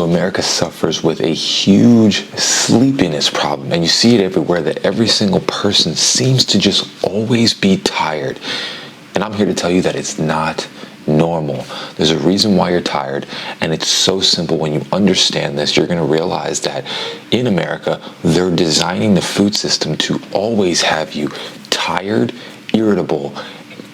America suffers with a huge sleepiness problem, and you see it everywhere, that every single person seems to just always be tired. And I'm here to tell you that it's not normal. There's a reason why you're tired, and it's so simple. When you understand this, you're going to realize that in America, they're designing the food system to always have you tired, irritable,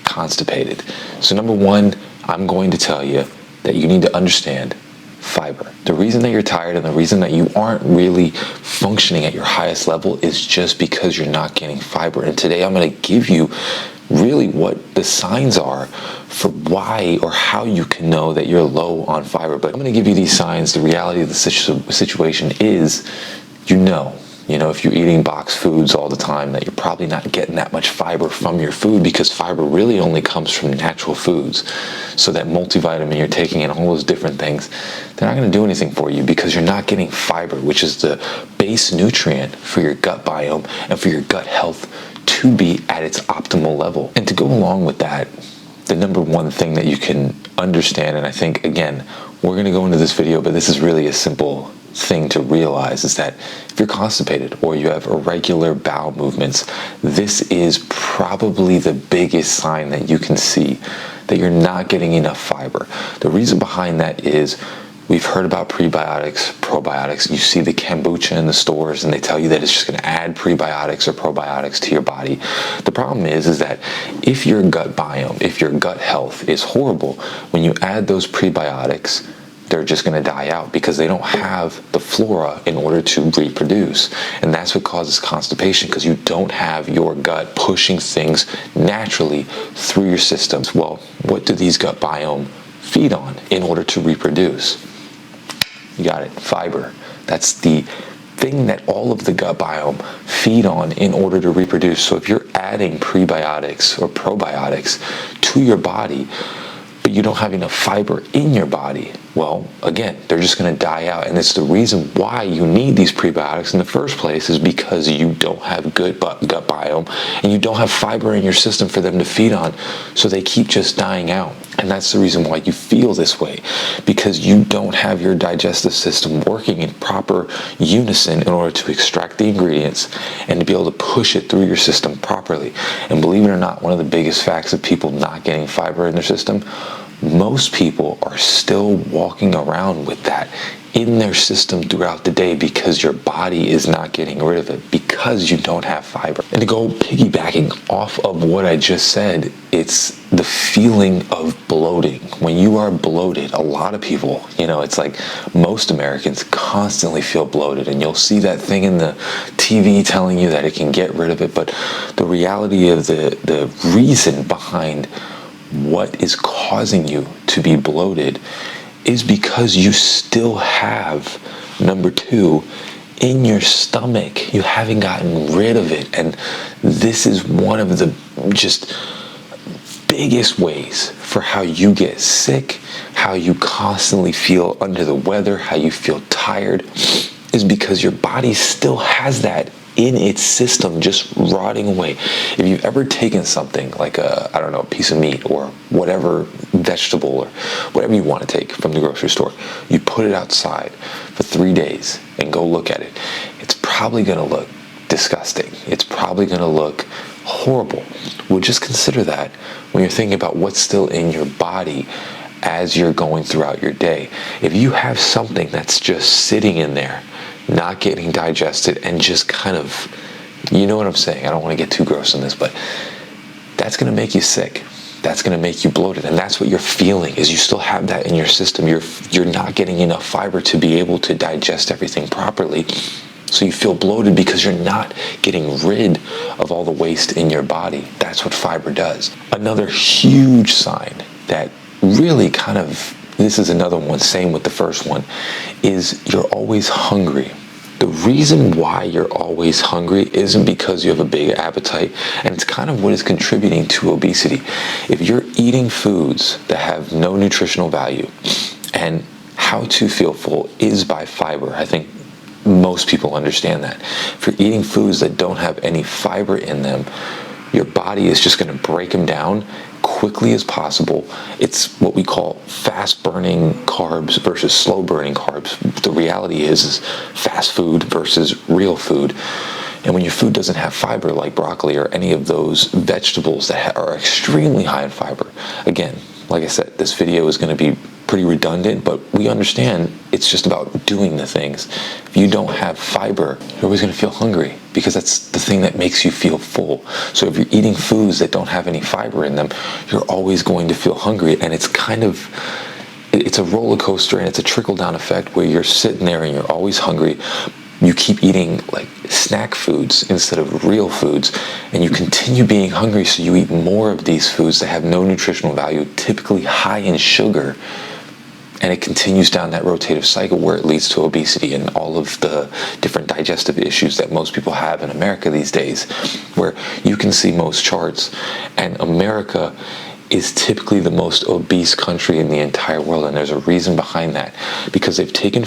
constipated. So number one, I'm going to tell you that you need to understand fiber. The reason that you're tired and the reason that you aren't really functioning at your highest level is just because you're not getting fiber. And today I'm going to give you really what the signs are for why or how you can know that you're low on fiber. But I'm going to give you these signs. The reality of the situation is, if you're eating boxed foods all the time, that you're probably not getting that much fiber from your food, because fiber really only comes from natural foods. So that multivitamin you're taking and all those different things, they're not going to do anything for you because you're not getting fiber, which is the base nutrient for your gut biome and for your gut health to be at its optimal level. And to go along with that, the number one thing that you can understand, and I think, again, we're going to go into this video, but this is really a simple thing to realize, is that if you're constipated or you have irregular bowel movements, this is probably the biggest sign that you can see that you're not getting enough fiber. The reason behind that is, we've heard about prebiotics, probiotics. You see the kombucha in the stores and they tell you that it's just going to add prebiotics or probiotics to your body. The problem is that if your gut biome, if your gut health is horrible, when you add those prebiotics, they're just going to die out because they don't have the flora in order to reproduce. And that's what causes constipation, because you don't have your gut pushing things naturally through your systems. Well, what do these gut biome feed on in order to reproduce? You got it, fiber. That's the thing that all of the gut biome feed on in order to reproduce. So if you're adding prebiotics or probiotics to your body, but you don't have enough fiber in your body, well, again, they're just going to die out. And it's the reason why you need these prebiotics in the first place, is because you don't have good gut biome and you don't have fiber in your system for them to feed on. So they keep just dying out. And that's the reason why you feel this way, because you don't have your digestive system working in proper unison in order to extract the ingredients and to be able to push it through your system properly. And believe it or not, one of the biggest facts of people not getting fiber in their system, most people are still walking around with that in their system throughout the day because your body is not getting rid of it, because you don't have fiber. And to go piggybacking off of what I just said, it's the feeling of bloating. When you are bloated, a lot of people, it's like most Americans constantly feel bloated, and you'll see that thing in the TV telling you that it can get rid of it. But the reality of the reason behind what is causing you to be bloated is because you still have, number two, in your stomach. You haven't gotten rid of it. And this is one of the just biggest ways for how you get sick, how you constantly feel under the weather, how you feel tired, is because your body still has that in its system, just rotting away. If you've ever taken something like a piece of meat or whatever vegetable or whatever you want to take from the grocery store, you put it outside for 3 days and go look at it, it's probably going to look disgusting. It's probably going to look horrible. Well, just consider that when you're thinking about what's still in your body as you're going throughout your day. If you have something that's just sitting in there, not getting digested, and just kind of, you know what I'm saying? I don't want to get too gross on this, but that's going to make you sick. That's going to make you bloated. And that's what you're feeling, is you still have that in your system. You're not getting enough fiber to be able to digest everything properly. So you feel bloated because you're not getting rid of all the waste in your body. That's what fiber does. Another huge sign that really kind of, this is another one, same with the first one, is you're always hungry. The reason why you're always hungry isn't because you have a big appetite, and it's kind of what is contributing to obesity. If you're eating foods that have no nutritional value, and how to feel full is by fiber, I think most people understand that. If you're eating foods that don't have any fiber in them, your body is just going to break them down quickly as possible. It's what we call fast burning carbs versus slow burning carbs. The reality is fast food versus real food. And when your food doesn't have fiber, like broccoli or any of those vegetables that are extremely high in fiber, again, like I said, this video is going to be pretty redundant, but we understand it's just about doing the things. If you don't have fiber, you're always going to feel hungry, because that's the thing that makes you feel full. So if you're eating foods that don't have any fiber in them, you're always going to feel hungry. And it's a roller coaster, and it's a trickle down effect where you're sitting there and you're always hungry. You keep eating like snack foods instead of real foods, and you continue being hungry, so you eat more of these foods that have no nutritional value, typically high in sugar, and it continues down that rotative cycle where it leads to obesity and all of the different digestive issues that most people have in America these days, where you can see most charts, and America is typically the most obese country in the entire world. And there's a reason behind that, because they've taken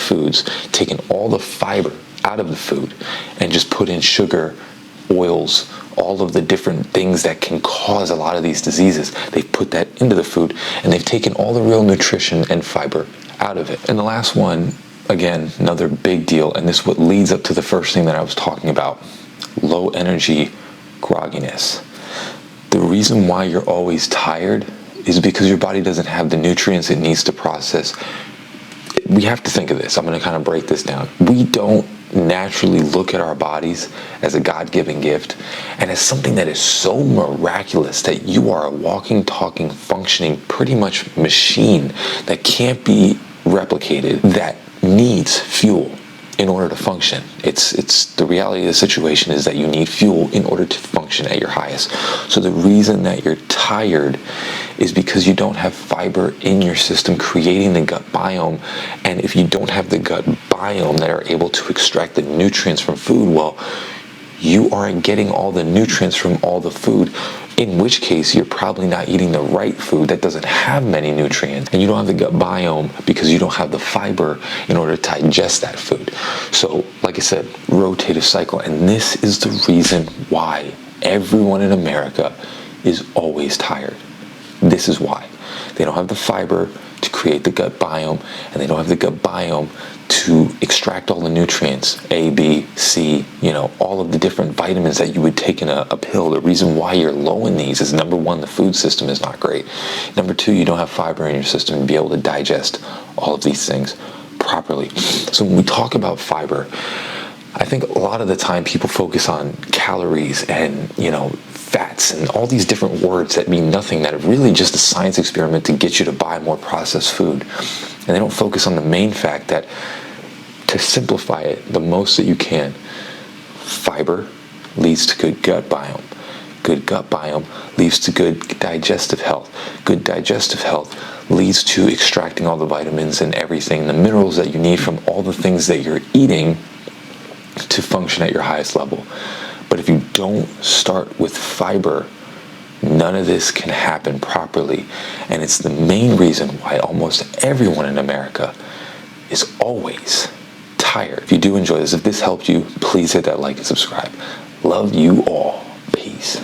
all the fiber out of the food and just put in sugar, oils, all of the different things that can cause a lot of these diseases. They've put that into the food, and they've taken all the real nutrition and fiber out of it. And the last one, again, another big deal, and this is what leads up to the first thing that I was talking about: low energy grogginess. The reason why you're always tired is because your body doesn't have the nutrients it needs to process. We have to think of this. I'm going to kind of break this down. We don't naturally look at our bodies as a God-given gift and as something that is so miraculous that you are a walking, talking, functioning, pretty much machine that can't be replicated, that needs fuel in order to function. It's the reality of the situation is that you need fuel in order to function at your highest. So the reason that you're tired is because you don't have fiber in your system creating the gut biome. And if you don't have the gut biome that are able to extract the nutrients from food, well, you aren't getting all the nutrients from all the food, in which case you're probably not eating the right food that doesn't have many nutrients. And you don't have the gut biome because you don't have the fiber in order to digest that food. So, like I said, rotative cycle. And this is the reason why everyone in America is always tired. This is why. They don't have the fiber to create the gut biome, and they don't have the gut biome to extract all the nutrients, A, B, C, all of the different vitamins that you would take in a pill. The reason why you're low in these is, number one, the food system is not great. Number two, you don't have fiber in your system to be able to digest all of these things properly. So when we talk about fiber, I think a lot of the time people focus on calories and, fats and all these different words that mean nothing, that are really just a science experiment to get you to buy more processed food. And they don't focus on the main fact that, to simplify it the most that you can, fiber leads to good gut biome. Good gut biome leads to good digestive health. Good digestive health leads to extracting all the vitamins and everything, the minerals that you need from all the things that you're eating to function at your highest level. But if you don't start with fiber, none of this can happen properly. And it's the main reason why almost everyone in America is always tired. If you do enjoy this, if this helped you, please hit that like and subscribe. Love you all. Peace.